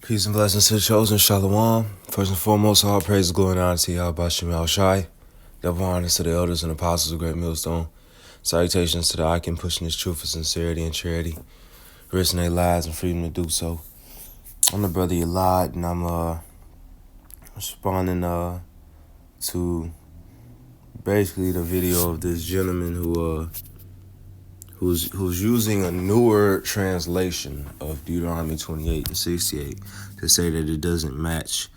Peace and blessings to the chosen, Shalom. First and foremost, all praise, glory, and honor to Yahweh Shem Shai. Double honors to the elders and apostles of Great Millstone. Salutations to the icon pushing his truth for sincerity and charity, risking their lives and freedom to do so. I'm the brother Elad, and I'm responding to basically the video of this gentleman who's using a newer translation of Deuteronomy 28 and 68 to say that it doesn't match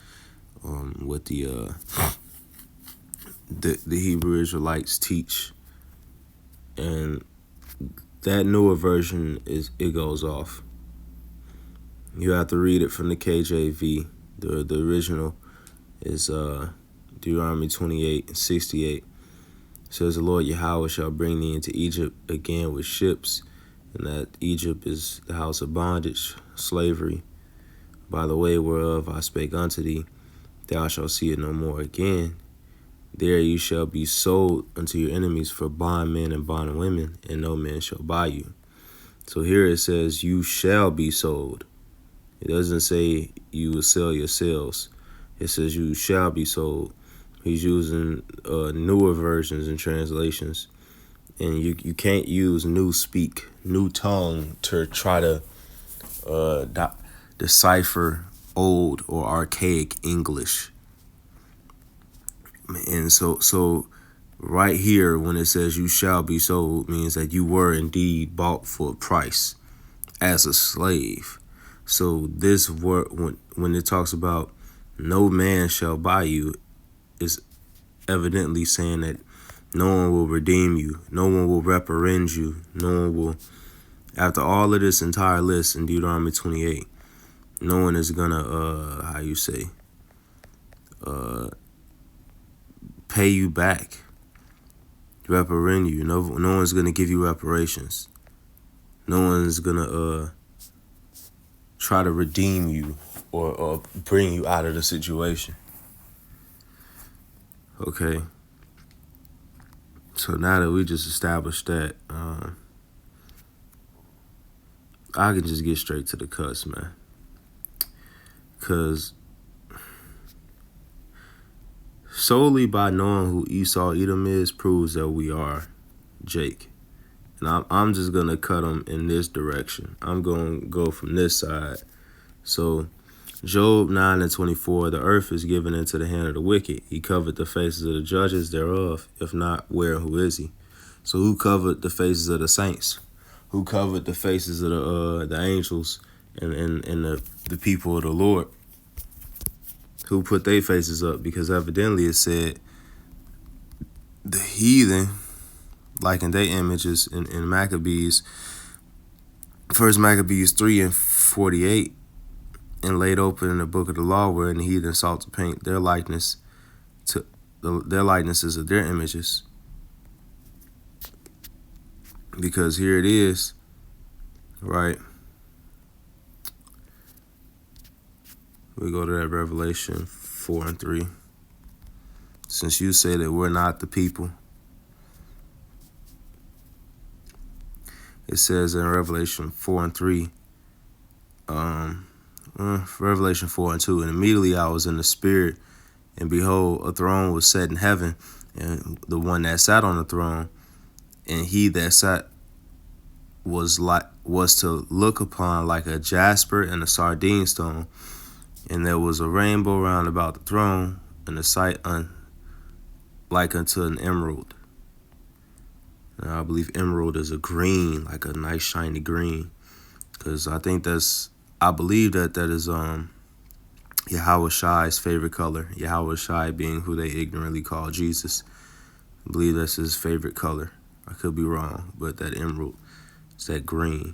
what the Hebrew Israelites teach, and that newer version it goes off. You have to read it from the KJV. The original is Deuteronomy 28 and 68. It says, "The Lord Yahweh shall bring thee into Egypt again with ships," and that Egypt is the house of bondage, slavery. "By the way whereof I spake unto thee, thou shalt see it no more again. There you shall be sold unto your enemies for bondmen and bondwomen, and no man shall buy you." So here it says, you shall be sold. It doesn't say you will sell yourselves. It says you shall be sold. He's using newer versions and translations. And you can't use new speak, new tongue to try to decipher old or archaic English. And so right here, when it says you shall be sold, means that you were indeed bought for a price as a slave. So this word, when it talks about no man shall buy you, is evidently saying that no one will redeem you, no one will reprehend you, no one will, after all of this entire list in Deuteronomy 28, no one is gonna pay you back, reprehend you. No one's gonna give you reparations. No one's gonna try to redeem you or bring you out of the situation. Okay. So now that we just established that, I can just get straight to the cuss, man. Because solely by knowing who Esau Edom is proves that we are Jake. And I'm just going to cut them in this direction. I'm going to go from this side. So Job 9 and 24, "The earth is given into the hand of the wicked. He covered the faces of the judges thereof. If not, where, who is he?" So who covered the faces of the saints? Who covered the faces of the angels and the people of the Lord? Who put their faces up? Because evidently it said the heathen, like in their images in Maccabees, First Maccabees 3 and 48, and laid open in the book of the law, wherein the heathen sought to paint their likeness to their likenesses of their images. Because here it is, right? We go to that Revelation 4 and 3. "Since you say that we're not the people," it says in Revelation 4 and 3, Revelation 4 and 2, "And immediately I was in the spirit, and behold, a throne was set in heaven, and the one that sat on the throne, and he that sat was to look upon like a jasper and a sardine stone, and there was a rainbow round about the throne, and the sight like unto an emerald." Now, I believe emerald is a green, like a nice shiny green, because I believe that is Yahweh Shai's favorite color. Yahweh Shai being who they ignorantly call Jesus. I believe that's his favorite color. I could be wrong, but that emerald is that green.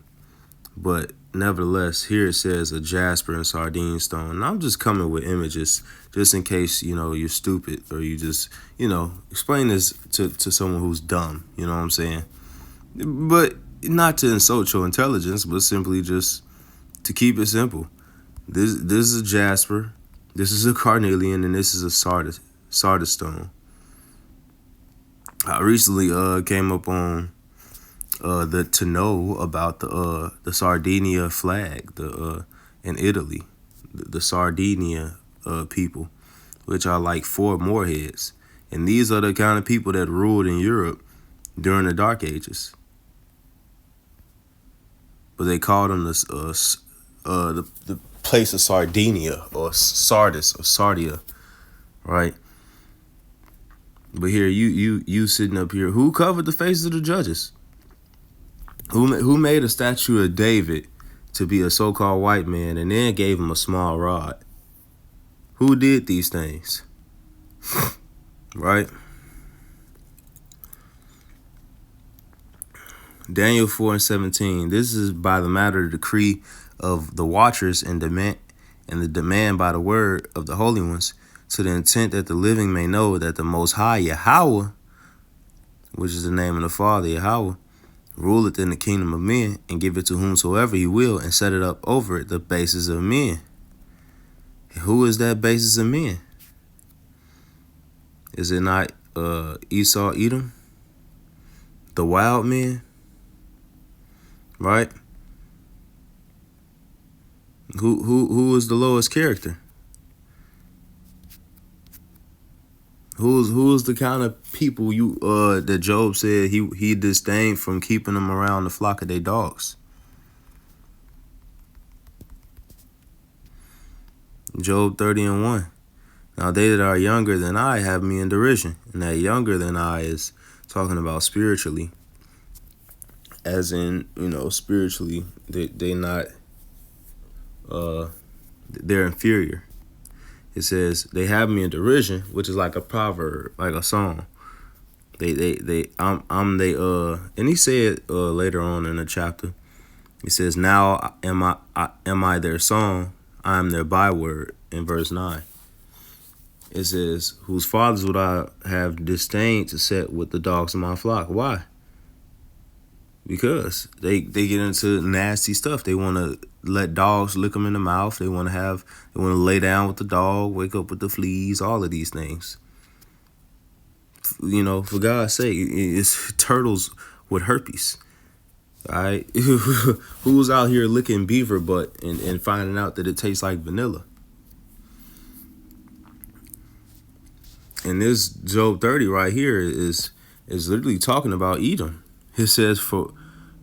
But nevertheless, here it says a jasper and sardine stone. And I'm just coming with images just in case, you're stupid, or you just, explain this to someone who's dumb. You know what I'm saying? But not to insult your intelligence, but simply just to keep it simple. This is a jasper, this is a carnelian, and this is a sardis stone. I recently came up on to know about the Sardinia flag in Italy. the Sardinia people, which are like 4 Moorheads. And these are the kind of people that ruled in Europe during the Dark Ages. But they called them the place of Sardinia or Sardis or Sardia, right? But here you sitting up here. Who covered the faces of the judges? Who made a statue of David to be a so-called white man and then gave him a small rod? Who did these things? Right? Daniel 4:17. This is by the matter of decree of the watchers and the demand by the word of the holy ones, to the intent that the living may know that the Most High Yahweh, which is the name of the Father, Yahweh, ruleth in the kingdom of men, and give it to whomsoever he will, and set it up over it the basis of men. Who is that basis of men? Is it not Esau, Edom, the wild men? Right? Who is the lowest character? Who's the kind of people that Job said he disdained from keeping them around the flock of their dogs? Job 30:1. Now they that are younger than I have me in derision. And that younger than I is talking about spiritually. As in, spiritually, they not they're inferior. It says they have me in derision, which is like a proverb, like a song. And he said later on in the chapter, he says, now am I their song, I am their byword, in verse 9. It says, whose fathers would I have disdained to set with the dogs of my flock? Why? Because they get into nasty stuff. They want to let dogs lick them in the mouth. They want to lay down with the dog, wake up with the fleas, all of these things. For God's sake, it's turtles with herpes. All right? Who's out here licking beaver butt and finding out that it tastes like vanilla? And this Job 30 right here is literally talking about Edom. It says,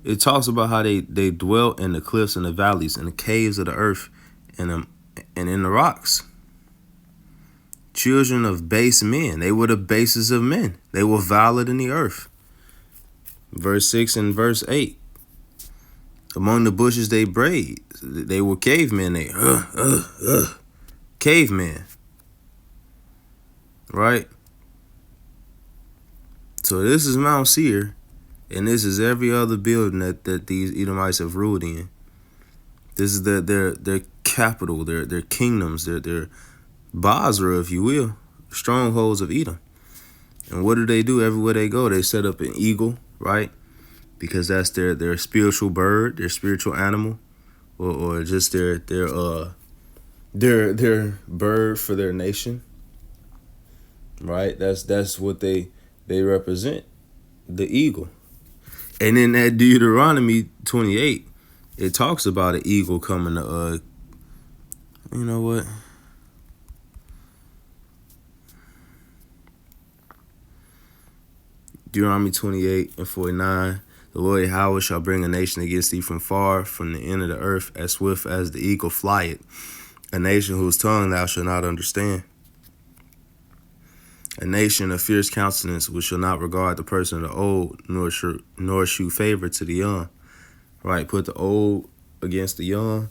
it talks about how they dwelt in the cliffs and the valleys and the caves of the earth and in the rocks. Children of base men. They were the bases of men. They were violent in the earth. Verse 6 and verse 8. Among the bushes they brayed. They were cavemen. Cavemen. Right? So this is Mount Seir. And this is every other building that these Edomites have ruled in. This is their capital, their kingdoms, their Basra, if you will, strongholds of Edom. And what do? Everywhere they go, they set up an eagle, right? Because that's their spiritual bird, their spiritual animal, or just their bird for their nation, right? That's what they represent, the eagle. And in that Deuteronomy 28, it talks about an eagle coming to, you know what? Deuteronomy 28:49, the Lord Yahweh shall bring a nation against thee from far, from the end of the earth, as swift as the eagle flieth, a nation whose tongue thou shalt not understand. A nation of fierce countenance which shall not regard the person of the old, nor shew favor to the young. Right, put the old against the young.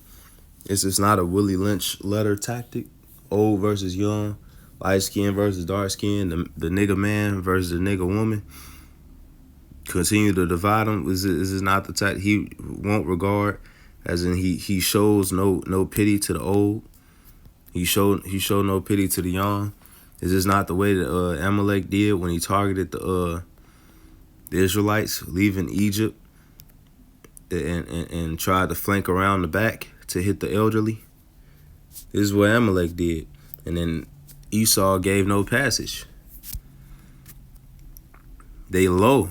It's just not a Willie Lynch letter tactic. Old versus young, light skin versus dark skin, the nigga man versus the nigga woman. Continue to divide them. This is not the tactic. He won't regard, as in he shows no pity to the old. He showed no pity to the young. This is not the way that Amalek did when he targeted the Israelites leaving Egypt and tried to flank around the back to hit the elderly. This is what Amalek did. And then Esau gave no passage. They're low.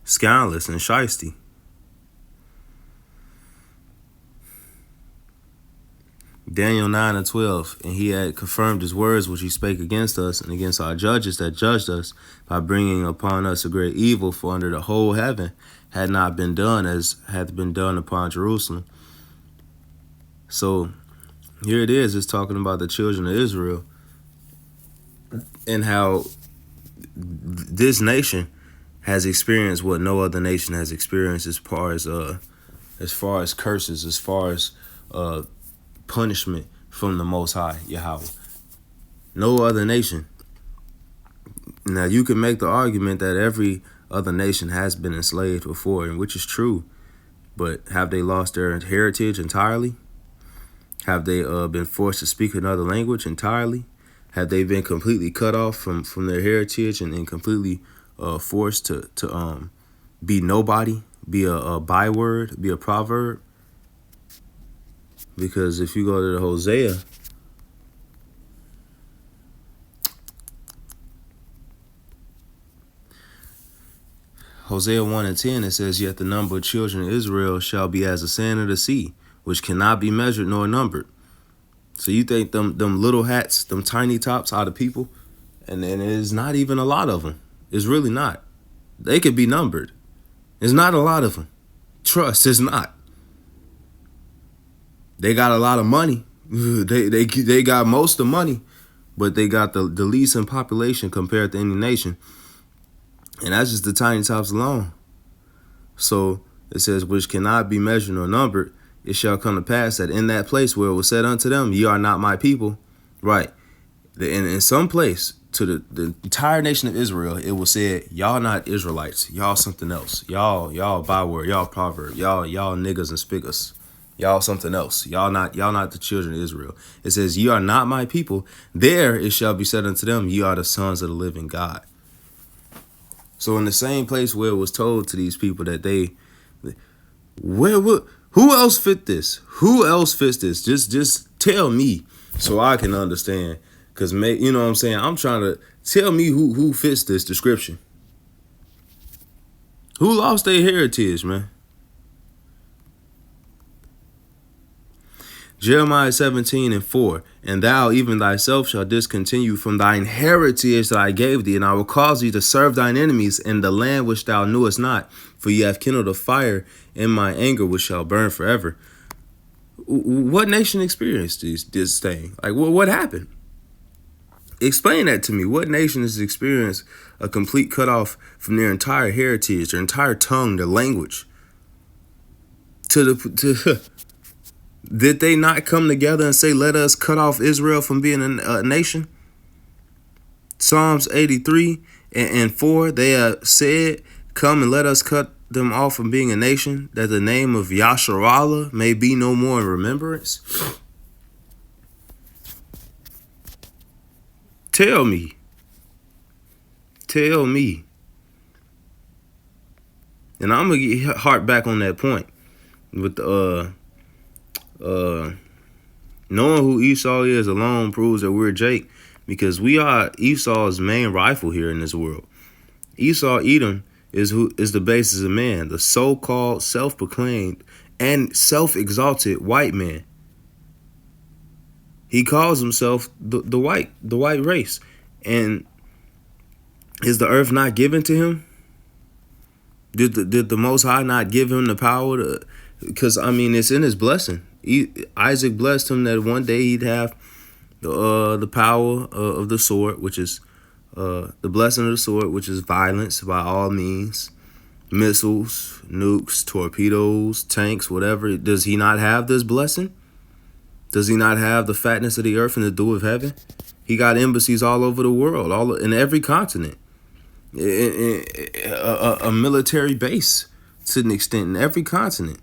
Scandalous and shiesty. Daniel 9 and 12, and he had confirmed his words which he spake against us and against our judges that judged us by bringing upon us a great evil, for under the whole heaven had not been done as hath been done upon Jerusalem. So here it is, it's talking about the children of Israel and how this nation has experienced what no other nation has experienced as far as curses, as far as punishment from the Most High, Yahweh. No other nation. Now, you can make the argument that every other nation has been enslaved before, and which is true, but have they lost their heritage entirely? Have they been forced to speak another language entirely? Have they been completely cut off from their heritage and completely forced to be nobody, be a byword, be a proverb? Because if you go to the Hosea, Hosea 1 and 10, it says, "Yet the number of children of Israel shall be as the sand of the sea, which cannot be measured nor numbered." So you think them little hats, them tiny tops are the people? And it's not even a lot of them. It's really not. They could be numbered. There's not a lot of them. Trust, it's not. They got a lot of money. They got most of the money, but they got the least in population compared to any nation. And that's just the tiny tops alone. So it says, which cannot be measured nor numbered, it shall come to pass that in that place where it was said unto them, ye are not my people. Right. In some place to the entire nation of Israel, it was said, y'all not Israelites. Y'all something else. Y'all byword, y'all proverb, y'all niggas and spiggers. Y'all something else. Y'all not the children of Israel. It says, ye are not my people. There it shall be said unto them, ye are the sons of the living God. So in the same place where it was told to these people that who else fit this? Who else fits this? Just tell me so I can understand. Because, you know what I'm saying? I'm trying to tell me who fits this description. Who lost their heritage, man? Jeremiah 17 and 4, and thou even thyself shalt discontinue from thine heritage that I gave thee, and I will cause thee to serve thine enemies in the land which thou knewest not, for ye have kindled a fire in my anger which shall burn forever. What nation experienced this thing? Like, what happened? Explain that to me. What nation has experienced a complete cutoff from their entire heritage, their entire tongue, their language? Did they not come together and say, let us cut off Israel from being a nation? Psalms 83 and 4, they have said, come and let us cut them off from being a nation, that the name of Yasharallah may be no more in remembrance. Tell me. And I'm going to get harp back on that point with knowing who Esau is alone proves that we're Jake, because we are Esau's main rival here in this world. Esau, Edom, is the basis of man, the so-called self-proclaimed and self-exalted white man. He calls himself the white race. And is the earth not given to him? Did the Most High not give him the power to? Because, I mean, it's in his blessing. Isaac blessed him that one day he'd have the power of the sword, which is the blessing of the sword, which is violence by all means, missiles, nukes, torpedoes, tanks, whatever. Does he not have this blessing? Does he not have the fatness of the earth and the dew of heaven? He got embassies all over the world, in every continent, a military base to an extent in every continent.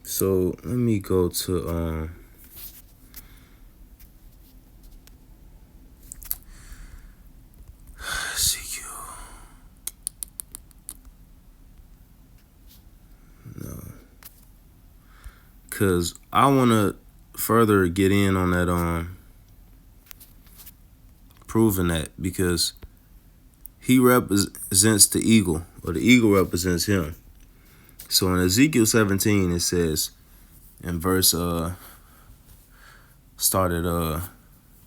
So let me go to CQ. No, because I want to further get in on that proving that, because he represents the eagle, or the eagle represents him. So in Ezekiel 17, it says in verse started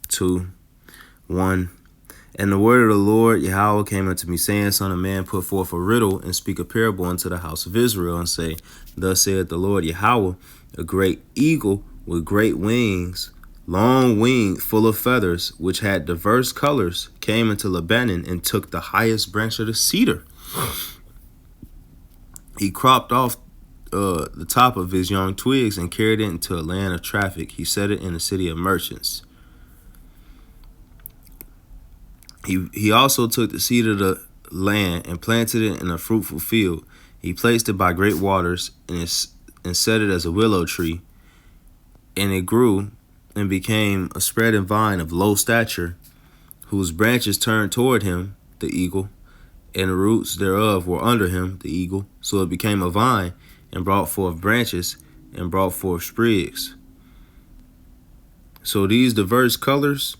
2, 1. And the word of the Lord Yahweh came unto me, saying, Son of man, put forth a riddle, and speak a parable unto the house of Israel, and say, Thus saith the Lord Yahweh, a great eagle with great wings, long winged, full of feathers, which had diverse colors, came into Lebanon, and took the highest branch of the cedar. He cropped off the top of his young twigs and carried it into a land of traffic. He set it in a city of merchants. He also took the seed of the land and planted it in a fruitful field. He placed it by great waters and set it as a willow tree. And it grew and became a spreading vine of low stature, whose branches turned toward him, the eagle, and the roots thereof were under him, the eagle. So it became a vine and brought forth branches and brought forth sprigs. So these diverse colors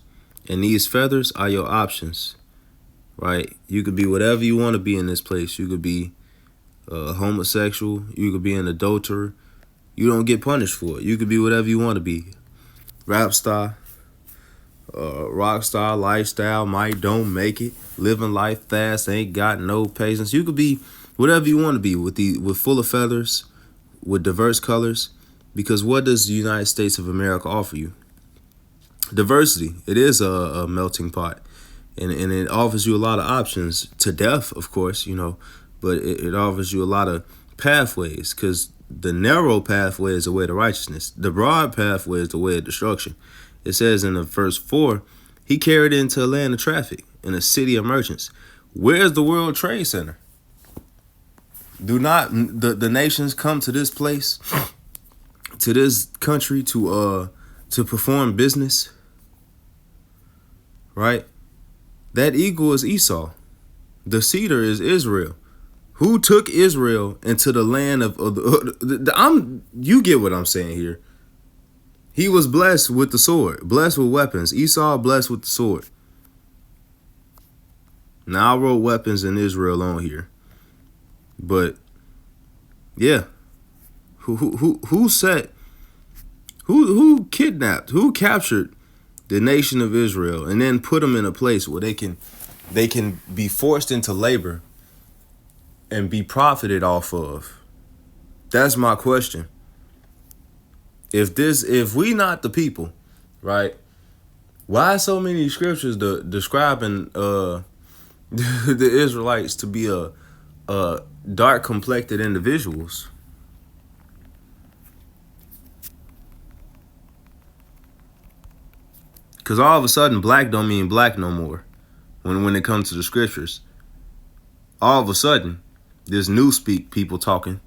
and these feathers are your options, right? You could be whatever you want to be in this place. You could be homosexual. You could be an adulterer. You don't get punished for it. You could be whatever you want to be. Rap star, rock star, lifestyle, might don't make it. Living life fast, ain't got no patience. You could be whatever you want to be with full of feathers, with diverse colors. Because what does the United States of America offer you? Diversity. It is a melting pot, and it offers you a lot of options to death, of course, but it offers you a lot of pathways, because the narrow pathway is the way to righteousness. The broad pathway is the way of destruction. It says in the verse 4, he carried it into a land of traffic in a city of merchants. Where's the World Trade Center? Do not the nations come to this place, to this country to perform business? Right? That eagle is Esau. The cedar is Israel. Who took Israel into the land of you get what I'm saying here. He was blessed with the sword, blessed with weapons. Esau blessed with the sword. Now I wrote weapons in Israel on here. But yeah. Who kidnapped, who captured the nation of Israel and then put them in a place where they can be forced into labor and be profited off of? That's my question. If we not the people, right? Why so many scriptures describing the Israelites to be a dark complected individuals? Because all of a sudden, black don't mean black no more when it comes to the scriptures. All of a sudden, there's newspeak people talking,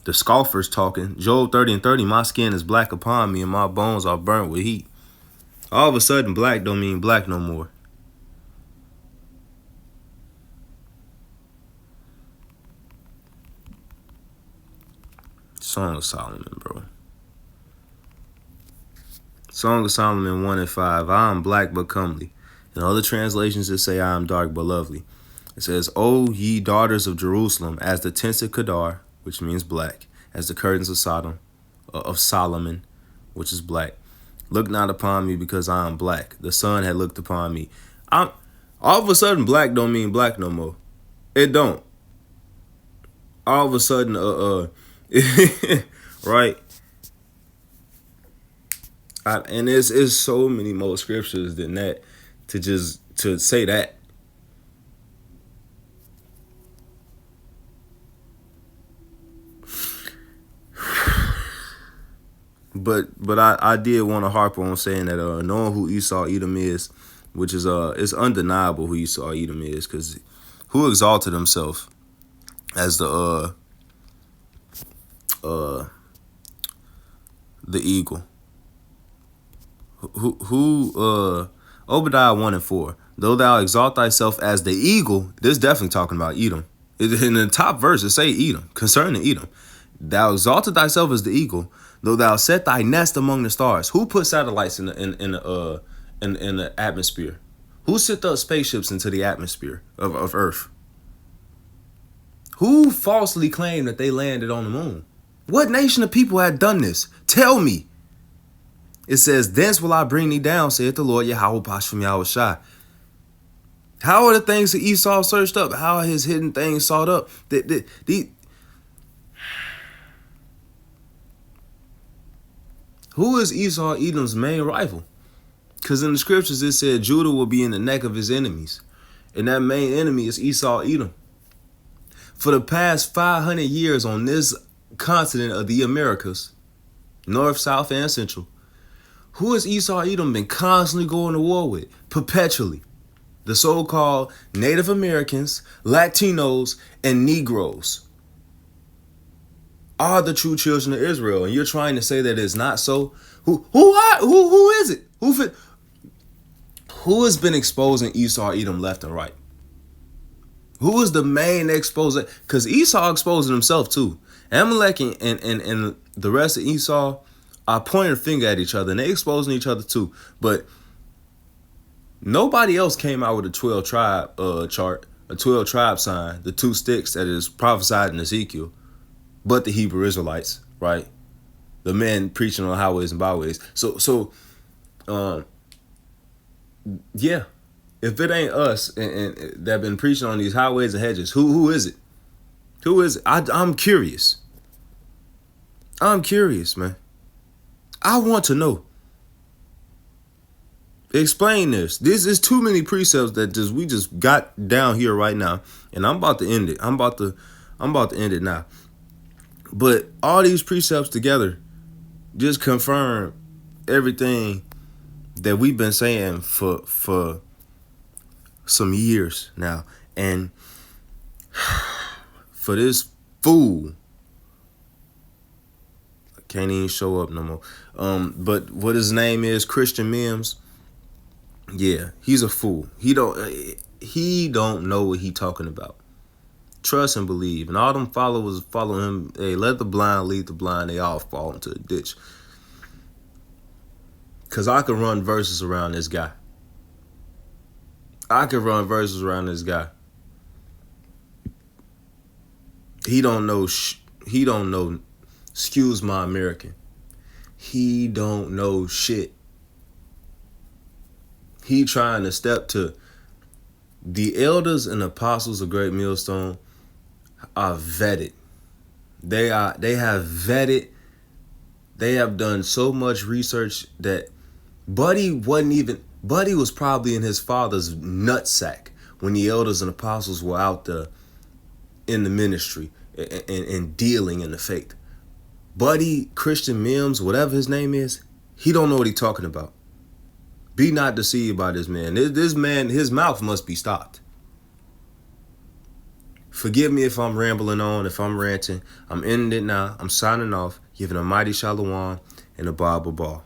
the scoffers talking. Job 30:30, my skin is black upon me and my bones are burnt with heat. All of a sudden, black don't mean black no more. Song of Solomon, bro. Song of Solomon 1:5. I am black but comely. In other translations, it say I am dark but lovely. It says, O ye daughters of Jerusalem, as the tents of Kedar, which means black, as the curtains of Solomon, which is black. Look not upon me because I am black. The sun had looked upon me. All of a sudden, black don't mean black no more. It don't. All of a sudden, right? And it's so many more scriptures than that to say that. But I did want to harp on saying that knowing who Esau Edom is, which is it's undeniable who Esau Edom is, because who exalted himself as the eagle? Who Obadiah 1:4. Though thou exalt thyself as the eagle, this definitely talking about Edom. In the top verse, it say Edom, concerning Edom. Thou exalted thyself as the eagle, though thou set thy nest among the stars. Who put satellites in the atmosphere? Who sent up spaceships into the atmosphere of Earth? Who falsely claimed that they landed on the moon? What nation of people had done this? Tell me. It says, thence will I bring thee down, saith the Lord Yahweh Bashem Yahweh Shai. How are the things that Esau searched up? How are his hidden things sought up? Who is Esau Edom's main rival? Because in the scriptures it said Judah will be in the neck of his enemies. And that main enemy is Esau Edom. For the past 500 years on this continent of the Americas, north, south, and central, who has Esau Edom been constantly going to war with? Perpetually. The so-called Native Americans, Latinos, and Negroes are the true children of Israel. And you're trying to say that it's not so? Who is it? Who has been exposing Esau Edom left and right? Who is the main exposer? Because Esau exposing himself too. Amalek and the rest of Esau are pointing a finger at each other, and they exposing each other too. But nobody else came out with a 12 tribe chart, a 12 tribe sign, the 2 sticks that is prophesied in Ezekiel, but the Hebrew Israelites, right? The men preaching on highways and byways. So, yeah. If it ain't us and that been preaching on these highways and hedges, who is it? Who is it? I'm curious. I'm curious, man. I want to know. Explain this. This is too many precepts that we just got down here right now, and I'm about to end it. I'm about to end it now. But all these precepts together just confirm everything that we've been saying for some years now. And for this fool, I can't even show up no more. But what his name is, Christian Mims. Yeah, he's a fool. He don't know what he talking about. Trust and believe. And all them followers follow him. Hey, let the blind lead the blind. They all fall into the ditch. Because I could run verses around this guy. He don't know. Excuse my American. He don't know shit. He trying to step to the elders and apostles of Great Millstone are vetted. They have vetted. They have done so much research that Buddy was probably in his father's nutsack when the elders and apostles were out there in the ministry and dealing in the faith. Buddy, Christian Mims, whatever his name is, he don't know what he's talking about. Be not deceived by this man. This man, his mouth must be stopped. Forgive me if I'm rambling on, if I'm ranting. I'm ending it now. I'm signing off, giving a mighty shalom and a Bible ball.